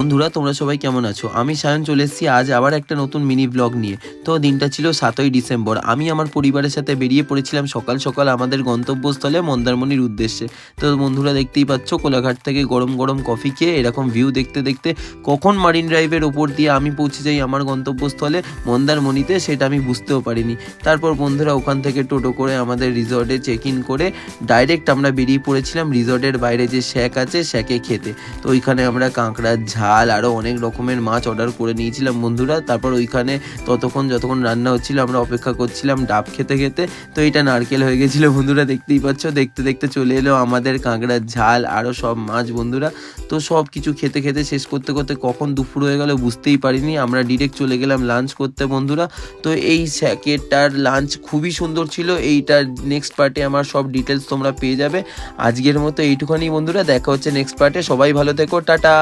বন্ধুরা তোমরা সবাই কেমন আছো? আমি সায়ন চলে এসেছি আজ আবার একটা নতুন মিনি ব্লগ নিয়ে। তো দিনটা ছিল ৭ই ডিসেম্বর। আমি আমার পরিবারের সাথে বেরিয়ে পড়েছিলাম সকাল সকাল আমাদের গন্তব্যস্থলে মন্দারমণির উদ্দেশ্যে। তো বন্ধুরা দেখতেই পাচ্ছ কোলাঘাট থেকে গরম গরম কফি খেয়ে এরকম ভিউ দেখতে দেখতে কখন মারিন ড্রাইভের ওপর দিয়ে আমি পৌঁছে যাই আমার গন্তব্যস্থলে মন্দারমণিতে সেটা আমি বুঝতেও পারিনি। তারপর বন্ধুরা ওখান থেকে টোটো করে আমাদের রিসর্টে চেক ইন করে ডাইরেক্ট আমরা বেরিয়ে পড়েছিলাম রিসর্টের বাইরে যে শ্যাক আছে শ্যাকে খেতে। তো ওইখানে আমরা কাঁকড়ার ঝাল আরও অনেক রকমের মাছ অর্ডার করে নিয়েছিলাম বন্ধুরা। তারপর ওইখানে যতক্ষণ রান্না হচ্ছিল আমরা অপেক্ষা করছিলাম ডাব খেতে খেতে। তো এটা নারকেল হয়ে গেছিলো বন্ধুরা, দেখতেই পাচ্ছ। দেখতে দেখতে চলে এলো আমাদের কাঁকড়ার ঝাল আরও সব মাছ বন্ধুরা। তো সব কিছু খেতে খেতে শেষ করতে করতে কখন দুপুর হয়ে গেল বুঝতেই পারিনি। আমরা ডিরেক্ট চলে গেলাম লাঞ্চ করতে বন্ধুরা। তো এই স্যাকেটার লাঞ্চ খুবই সুন্দর ছিল। এইটার নেক্সট পার্টে আমার সব ডিটেলস তোমরা পেয়ে যাবে। আজকের মতো এইটুখানি বন্ধুরা, দেখা হচ্ছে নেক্সট পার্টে। সবাই ভালো থেকো, টাটা।